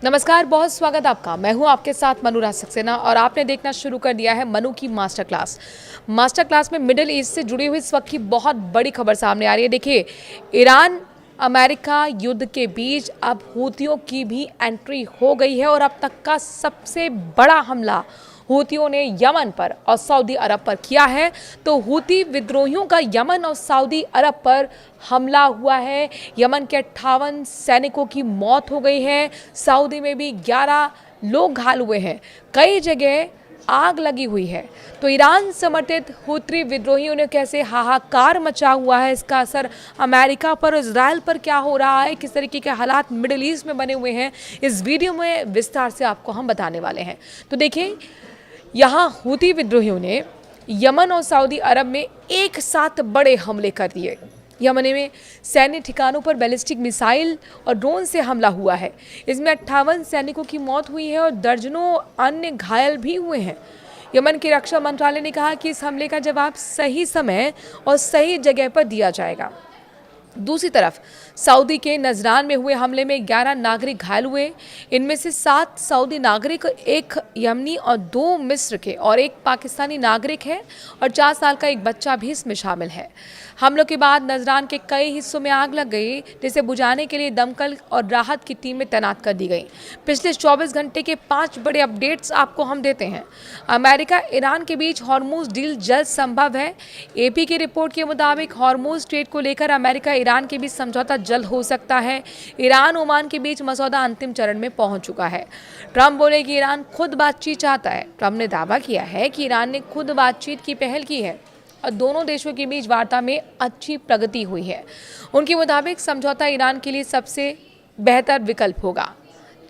नमस्कार, बहुत स्वागत आपका। मैं हूं आपके साथ मनु सक्सेना और आपने देखना शुरू कर दिया है मनु की मास्टर क्लास। मास्टर क्लास में मिडिल ईस्ट से जुड़ी हुई इस वक्त की बहुत बड़ी खबर सामने आ रही है। देखिए, ईरान अमेरिका युद्ध के बीच अब हूतियों की भी एंट्री हो गई है और अब तक का सबसे बड़ा हमला हूतियों ने यमन पर और सऊदी अरब पर किया है। तो हूती विद्रोहियों का यमन और सऊदी अरब पर हमला हुआ है। यमन के 58 सैनिकों की मौत हो गई है। सऊदी में भी 11 लोग घायल हुए हैं। कई जगह आग लगी हुई है। तो ईरान समर्थित हूती विद्रोहियों ने कैसे हाहाकार मचा हुआ है, इसका असर अमेरिका पर, इजराइल पर क्या हो रहा है, किस तरीके के हालात मिडिल ईस्ट में बने हुए हैं, इस वीडियो में विस्तार से आपको हम बताने वाले हैं। तो देखिए, यहाँ हूती विद्रोहियों ने यमन और सऊदी अरब में एक साथ बड़े हमले कर दिए। यमन में सैन्य ठिकानों पर बैलिस्टिक मिसाइल और ड्रोन से हमला हुआ है। इसमें 58 सैनिकों की मौत हुई है और दर्जनों अन्य घायल भी हुए हैं। यमन के रक्षा मंत्रालय ने कहा कि इस हमले का जवाब सही समय और सही जगह पर दिया जाएगा। दूसरी तरफ सऊदी के नजरान में हुए हमले में 11 नागरिक घायल हुए। इनमें से 7 सऊदी नागरिक, एक यमनी और 2 मिस्र के और एक पाकिस्तानी नागरिक है और 4 साल का एक बच्चा भी इसमें शामिल है। हमलों के बाद नजरान के कई हिस्सों में आग लग गई, जिसे बुझाने के लिए दमकल और राहत की टीमें तैनात कर दी गई। पिछले 24 घंटे के 5 बड़े अपडेट्स आपको हम देते हैं। अमेरिका ईरान के बीच हॉर्मुज डील जल्द संभव है। एपी की रिपोर्ट के मुताबिक हॉर्मुज स्ट्रेट को लेकर अमेरिका ईरान के बीच समझौता जल्द हो सकता है। ईरान ओमान के बीच मसौदा अंतिम चरण में पहुंच चुका है। ट्रंप बोले कि ईरान खुद बातचीत चाहता है। ट्रंप ने दावा किया है कि ईरान ने खुद बातचीत की पहल की है और दोनों देशों के बीच वार्ता में अच्छी प्रगति हुई है। उनके मुताबिक समझौता ईरान के लिए सबसे बेहतर विकल्प होगा।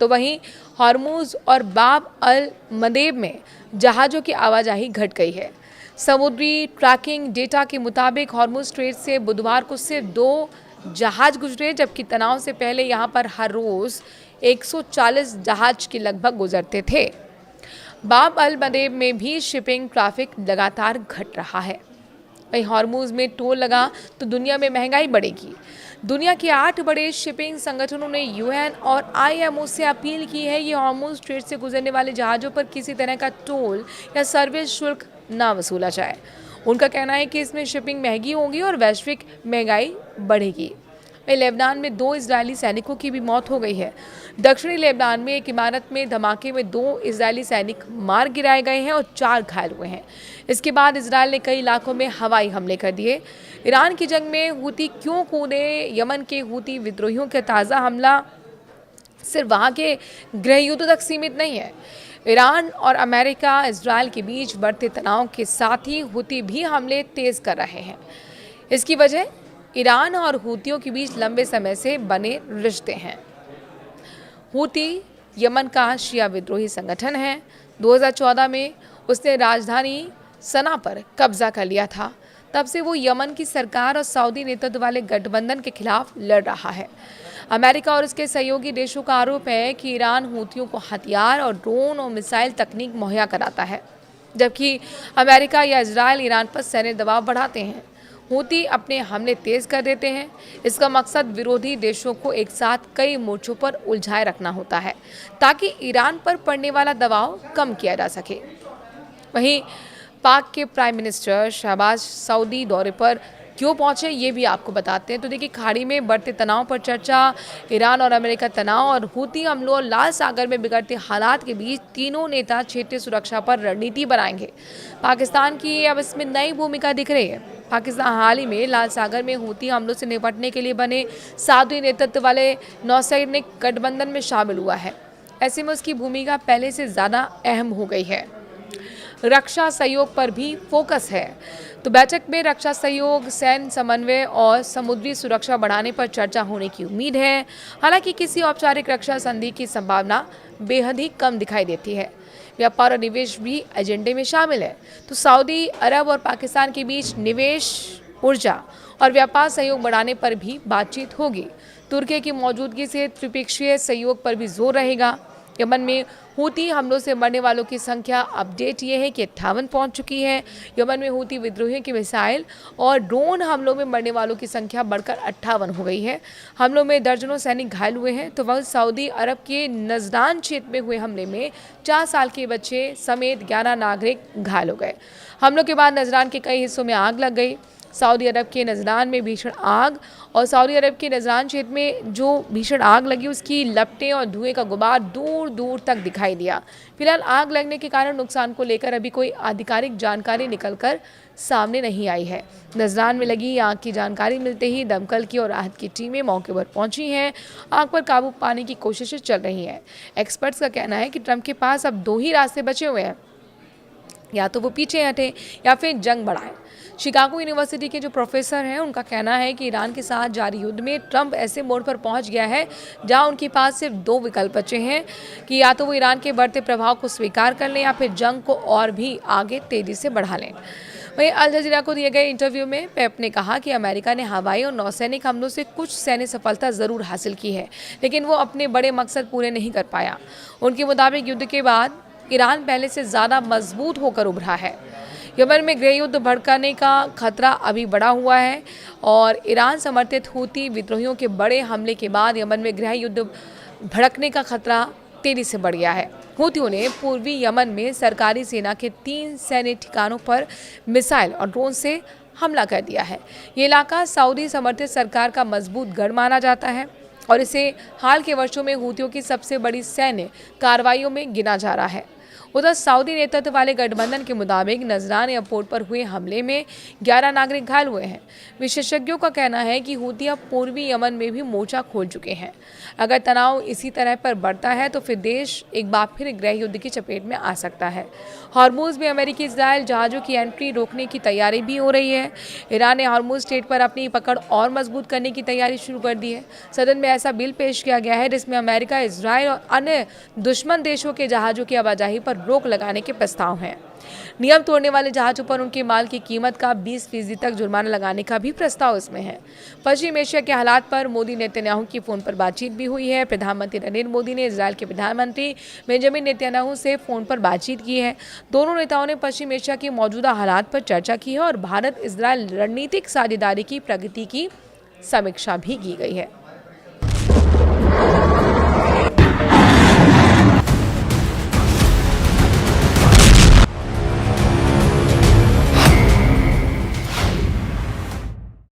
तो वहीं हॉर्मुज और बाब अल मंदेब में जहाज़ों की आवाजाही घट गई है। समुद्री ट्रैकिंग डेटा के मुताबिक हॉर्मुज स्ट्रेट से बुधवार को सिर्फ 2 जहाज गुजरे, जबकि तनाव से पहले यहां पर हर रोज़ 140 जहाज के लगभग गुजरते थे। बाब अल मंदेब में भी शिपिंग ट्रैफिक लगातार घट रहा है। वहीं हॉर्मुज में टोल लगा तो दुनिया में महंगाई बढ़ेगी। दुनिया के 8 बड़े शिपिंग संगठनों ने यूएन और आईएमओ से अपील की है ये हॉर्मुज स्ट्रेट से गुजरने वाले जहाज़ों पर किसी तरह का टोल या सर्विस शुल्क ना वसूला जाए। उनका कहना है कि इसमें शिपिंग महंगी होगी और वैश्विक महंगाई बढ़ेगी। लेबनान में 2 इजरायली सैनिकों की भी मौत हो गई है। दक्षिणी लेबनान में एक इमारत में धमाके में 2 इजरायली सैनिक मार गिराए गए हैं और 4 घायल हुए हैं। इसके बाद इजरायल ने कई इलाकों में हवाई हमले कर दिए। ईरान की जंग में हूती क्यों कूदे? यमन के हूती विद्रोहियों का ताज़ा हमला सिर्फ वहाँ के गृह युद्ध तक सीमित नहीं है। ईरान और अमेरिका इजरायल के बीच बढ़ते तनाव के साथ ही हूती भी हमले तेज कर रहे हैं। इसकी वजह ईरान और हूतियों के बीच लंबे समय से बने रिश्ते हैं। हूती यमन का शिया विद्रोही संगठन है। 2014 में उसने राजधानी सना पर कब्जा कर लिया था। तब से वो यमन की सरकार और सऊदी नेतृत्व वाले गठबंधन के खिलाफ लड़ रहा है। अमेरिका और उसके सहयोगी देशों का आरोप है कि ईरान हूतियों को हथियार और ड्रोन और मिसाइल तकनीक मुहैया कराता है, जबकि अमेरिका या इजरायल ईरान पर सैन्य दबाव बढ़ाते हैं। हूती अपने हमले तेज कर देते हैं। इसका मकसद विरोधी देशों को एक साथ कई मोर्चों पर उलझाए रखना होता है, ताकि ईरान पर पड़ने वाला दबाव कम किया जा सके। वहीं पाक के प्राइम मिनिस्टर शहबाज सऊदी दौरे पर क्यों पहुंचे, ये भी आपको बताते हैं। तो देखिए, खाड़ी में बढ़ते तनाव पर चर्चा, ईरान और अमेरिका तनाव और हूती हमलों और लाल सागर में बिगड़ते हालात के बीच तीनों नेता क्षेत्रीय सुरक्षा पर रणनीति बनाएंगे। पाकिस्तान की अब इसमें नई भूमिका दिख रही है। पाकिस्तान हाल ही में लाल सागर में हूती हमलों से निपटने के लिए बने सऊदी नेतृत्व वाले नौसैनिक गठबंधन में शामिल हुआ है। ऐसे में उसकी भूमिका पहले से ज़्यादा अहम हो गई है। रक्षा सहयोग पर भी फोकस है। तो बैठक में रक्षा सहयोग, सैन्य समन्वय और समुद्री सुरक्षा बढ़ाने पर चर्चा होने की उम्मीद है। हालांकि किसी औपचारिक रक्षा संधि की संभावना बेहद ही कम दिखाई देती है। व्यापार और निवेश भी एजेंडे में शामिल है। तो सऊदी अरब और पाकिस्तान के बीच निवेश, ऊर्जा और व्यापार सहयोग बढ़ाने पर भी बातचीत होगी। तुर्की की मौजूदगी से त्रिपक्षीय सहयोग पर भी जोर रहेगा। यमन में हूती हमलों से मरने वालों की संख्या अपडेट ये है कि 58 पहुंच चुकी है। यमन में हूती विद्रोहियों की मिसाइल और ड्रोन हमलों में मरने वालों की संख्या बढ़कर 58 हो गई है। हमलों में दर्जनों सैनिक घायल हुए हैं। तो वह सऊदी अरब के नजरान क्षेत्र में हुए हमले में 4 साल के बच्चे समेत 11 नागरिक घायल हो गए। हमलों के बाद नजरान के कई हिस्सों में आग लग गई। सऊदी अरब के नजरान में भीषण आग और सऊदी अरब के नजरान क्षेत्र में जो भीषण आग लगी उसकी लपटें और धुएं का गुबार दूर दूर तक दिखाई दिया। फिलहाल आग लगने के कारण नुकसान को लेकर अभी कोई आधिकारिक जानकारी निकलकर सामने नहीं आई है। नजरान में लगी आग की जानकारी मिलते ही दमकल की और राहत की टीमें मौके पर पहुंची हैं। आग पर काबू पाने की कोशिशें चल रही हैं। एक्सपर्ट्स का कहना है कि ट्रंप के पास अब 2 ही रास्ते बचे हुए हैं, या तो वो पीछे हटे या फिर जंग बढ़ाएं। शिकागो यूनिवर्सिटी के जो प्रोफेसर हैं उनका कहना है कि ईरान के साथ जारी युद्ध में ट्रंप ऐसे मोड़ पर पहुंच गया है जहां उनके पास सिर्फ 2 विकल्प बचे हैं कि या तो वो ईरान के बढ़ते प्रभाव को स्वीकार कर लें या फिर जंग को और भी आगे तेजी से बढ़ा लें। वहीं अल जजीरा को दिए गए इंटरव्यू में पेप ने कहा कि अमेरिका ने हवाई और नौसैनिक हमलों से कुछ सैन्य सफलता जरूर हासिल की है, लेकिन वो अपने बड़े मकसद पूरे नहीं कर पाया। उनके मुताबिक युद्ध के बाद ईरान पहले से ज़्यादा मजबूत होकर उभरा है। यमन में गृह युद्ध भड़काने का खतरा अभी बढ़ा हुआ है और ईरान समर्थित हूती विद्रोहियों के बड़े हमले के बाद यमन में गृह युद्ध भड़कने का खतरा तेजी से बढ़ गया है। हूतियों ने पूर्वी यमन में सरकारी सेना के 3 सैन्य ठिकानों पर मिसाइल और ड्रोन से हमला कर दिया है। ये इलाका सऊदी समर्थित सरकार का मजबूत गढ़ माना जाता है और इसे हाल के वर्षों में हूतियों की सबसे बड़ी सैन्य कार्रवाइयों में गिना जा रहा है। उधर सऊदी नेतृत्व वाले गठबंधन के मुताबिक नजरान एयरपोर्ट पर हुए हमले में 11 नागरिक घायल हुए हैं। विशेषज्ञों का कहना है कि हूती अब पूर्वी यमन में भी मोर्चा खोल चुके हैं। अगर तनाव इसी तरह पर बढ़ता है तो फिर देश एक बार फिर गृह युद्ध की चपेट में आ सकता है। हॉर्मुज में अमेरिकी इजराइल जहाज़ों की एंट्री रोकने की तैयारी भी हो रही है। ईरान ने हॉर्मुज स्ट्रेट पर अपनी पकड़ और मजबूत करने की तैयारी शुरू कर दी है। सदन में ऐसा बिल पेश किया गया है जिसमें अमेरिका, इजराइल और अन्य दुश्मन देशों के जहाज़ों की आवाजाही पर रोक लगाने के प्रस्ताव हैं। नियम तोड़ने वाले जहाजों पर उनके माल की कीमत का 20% तक जुर्माना लगाने का भी प्रस्ताव इसमें है। पश्चिम एशिया के हालात पर मोदी नेतन्याहू की फोन पर बातचीत भी हुई है। प्रधानमंत्री नरेंद्र मोदी ने इजराइल के प्रधानमंत्री बेंजामिन नेतन्याहू से फोन पर बातचीत की है। दोनों नेताओं ने पश्चिम एशिया के मौजूदा हालात पर चर्चा की है और भारत इजराइल रणनीतिक साझेदारी की प्रगति की समीक्षा भी की गई है।